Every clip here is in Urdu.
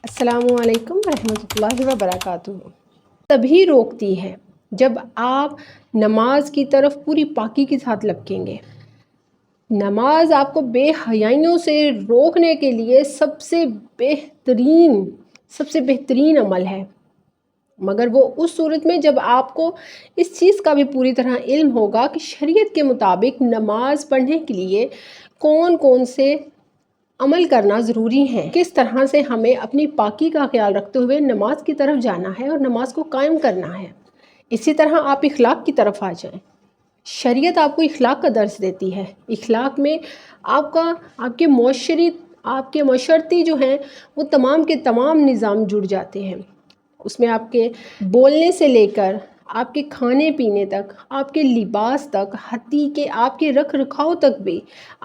السلام علیکم ورحمۃ اللہ وبرکاتہ۔ تبھی روکتی ہے جب آپ نماز کی طرف پوری پاکی کے ساتھ لپکیں گے۔ نماز آپ کو بے حیائیوں سے روکنے کے لیے سب سے بہترین عمل ہے، مگر وہ اس صورت میں جب آپ کو اس چیز کا بھی پوری طرح علم ہوگا کہ شریعت کے مطابق نماز پڑھنے کے لیے کون کون سے عمل کرنا ضروری ہے، کس طرح سے ہمیں اپنی پاکی کا خیال رکھتے ہوئے نماز کی طرف جانا ہے اور نماز کو قائم کرنا ہے۔ اسی طرح آپ اخلاق کی طرف آ جائیں۔ شریعت آپ کو اخلاق کا درس دیتی ہے۔ اخلاق میں آپ کے معاشرتی جو ہیں وہ تمام کے تمام نظام جڑ جاتے ہیں۔ اس میں آپ کے بولنے سے لے کر آپ کے کھانے پینے تک، آپ کے لباس تک، حتیٰ کہ آپ کے رکھ رکھاؤ تک بھی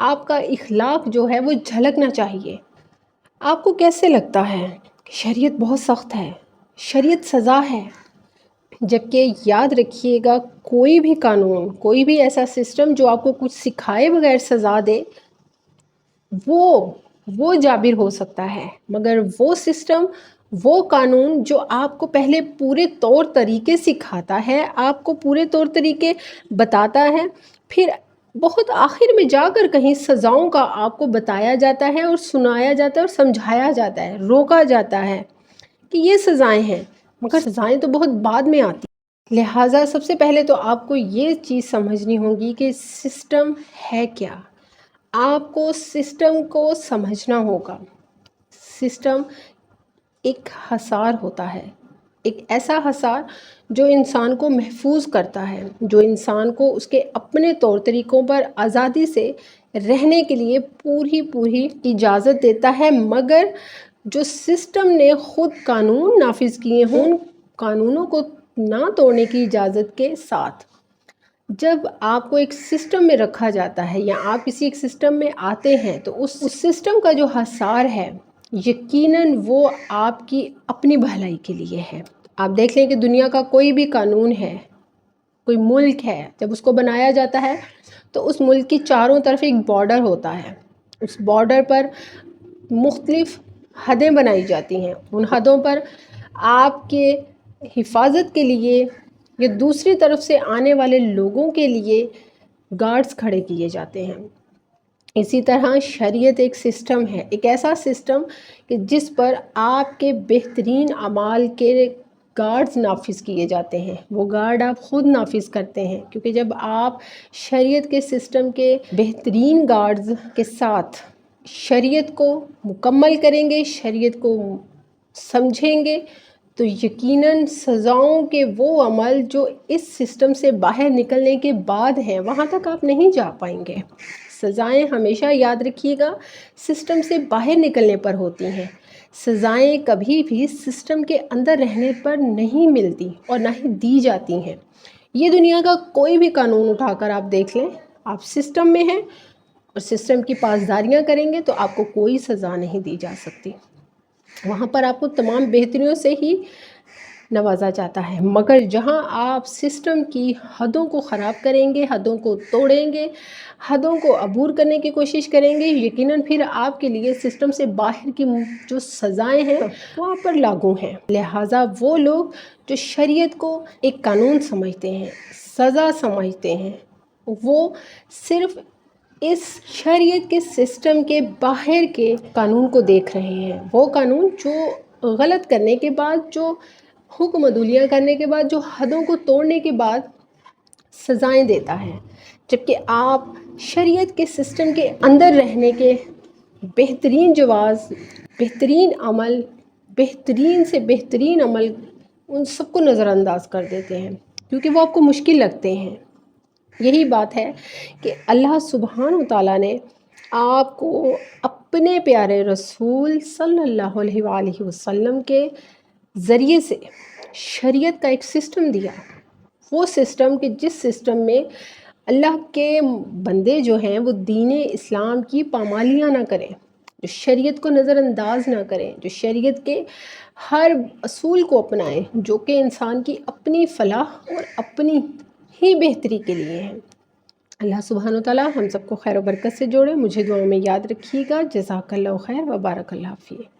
آپ کا اخلاق جو ہے وہ جھلکنا چاہیے۔ آپ کو کیسے لگتا ہے کہ شریعت بہت سخت ہے، شریعت سزا ہے، جبکہ یاد رکھیے گا کوئی بھی قانون، کوئی بھی ایسا سسٹم جو آپ کو کچھ سکھائے بغیر سزا دے وہ جابر ہو سکتا ہے، مگر وہ سسٹم، وہ قانون جو آپ کو پہلے پورے طور طریقے سکھاتا ہے، آپ کو پورے طور طریقے بتاتا ہے، پھر بہت آخر میں جا کر کہیں سزاؤں کا آپ کو بتایا جاتا ہے اور سنایا جاتا ہے اور سمجھایا جاتا ہے، روکا جاتا ہے کہ یہ سزائیں ہیں، مگر سزائیں تو بہت بعد میں آتی ہیں۔ لہٰذا سب سے پہلے تو آپ کو یہ چیز سمجھنی ہوگی کہ سسٹم ہے کیا۔ آپ کو سسٹم کو سمجھنا ہوگا۔ سسٹم ایک حصار ہوتا ہے، ایک ایسا حصار جو انسان کو محفوظ کرتا ہے، جو انسان کو اس کے اپنے طور طریقوں پر آزادی سے رہنے کے لیے پوری اجازت دیتا ہے، مگر جو سسٹم نے خود قانون نافذ کیے ہوں ان قانونوں کو نہ توڑنے کی اجازت کے ساتھ۔ جب آپ کو ایک سسٹم میں رکھا جاتا ہے یا آپ کسی ایک سسٹم میں آتے ہیں تو اس سسٹم کا جو حصار ہے یقیناً وہ آپ کی اپنی بھلائی کے لیے ہے۔ آپ دیکھ لیں کہ دنیا کا کوئی بھی قانون ہے، کوئی ملک ہے، جب اس کو بنایا جاتا ہے تو اس ملک کی چاروں طرف ایک بارڈر ہوتا ہے۔ اس بارڈر پر مختلف حدیں بنائی جاتی ہیں۔ ان حدوں پر آپ کے حفاظت کے لیے یا دوسری طرف سے آنے والے لوگوں کے لیے گارڈز کھڑے کیے جاتے ہیں۔ اسی طرح شریعت ایک سسٹم ہے، ایک ایسا سسٹم کہ جس پر آپ کے بہترین اعمال کے گارڈز نافذ کیے جاتے ہیں۔ وہ گارڈ آپ خود نافذ کرتے ہیں، کیونکہ جب آپ شریعت کے سسٹم کے بہترین گارڈز کے ساتھ شریعت کو مکمل کریں گے، شریعت کو سمجھیں گے، تو یقیناً سزاؤں کے وہ عمل جو اس سسٹم سے باہر نکلنے کے بعد ہیں وہاں تک آپ نہیں جا پائیں گے۔ سزائیں ہمیشہ یاد رکھیے گا سسٹم سے باہر نکلنے پر ہوتی ہیں۔ سزائیں کبھی بھی سسٹم کے اندر رہنے پر نہیں ملتی اور نہ ہی دی جاتی ہیں۔ یہ دنیا کا کوئی بھی قانون اٹھا کر آپ دیکھ لیں، آپ سسٹم میں ہیں اور سسٹم کی پاسداریاں کریں گے تو آپ کو کوئی سزا نہیں دی جا سکتی۔ وہاں پر آپ کو تمام بہتریوں سے ہی نوازا جاتا ہے، مگر جہاں آپ سسٹم کی حدوں کو خراب کریں گے، حدوں کو توڑیں گے، حدوں کو عبور کرنے کی کوشش کریں گے، یقیناً پھر آپ کے لیے سسٹم سے باہر کی جو سزائیں ہیں وہ آپ پر لاگو ہیں۔ لہٰذا وہ لوگ جو شریعت کو ایک قانون سمجھتے ہیں، سزا سمجھتے ہیں، وہ صرف اس شریعت کے سسٹم کے باہر کے قانون کو دیکھ رہے ہیں۔ وہ قانون جو غلط کرنے کے بعد، جو حکم عدولیاں کرنے کے بعد، جو حدوں کو توڑنے کے بعد سزائیں دیتا ہے، جبکہ آپ شریعت کے سسٹم کے اندر رہنے کے بہترین جواز، بہترین عمل، بہترین سے بہترین عمل، ان سب کو نظر انداز کر دیتے ہیں کیونکہ وہ آپ کو مشکل لگتے ہیں۔ یہی بات ہے کہ اللہ سبحانہ وتعالیٰ نے آپ کو اپنے پیارے رسول صلی اللہ علیہ وآلہ وسلم کے ذریعے سے شریعت کا ایک سسٹم دیا۔ وہ سسٹم کہ جس سسٹم میں اللہ کے بندے جو ہیں وہ دین اسلام کی پامالیاں نہ کریں، جو شریعت کو نظر انداز نہ کریں، جو شریعت کے ہر اصول کو اپنائیں جو کہ انسان کی اپنی فلاح اور اپنی ہی بہتری کے لیے ہیں۔ اللہ سبحانہ وتعالیٰ ہم سب کو خیر و برکت سے جوڑے۔ مجھے دعاؤں میں یاد رکھیے گا۔ جزاک اللہ خیر و بارک اللہ فیک۔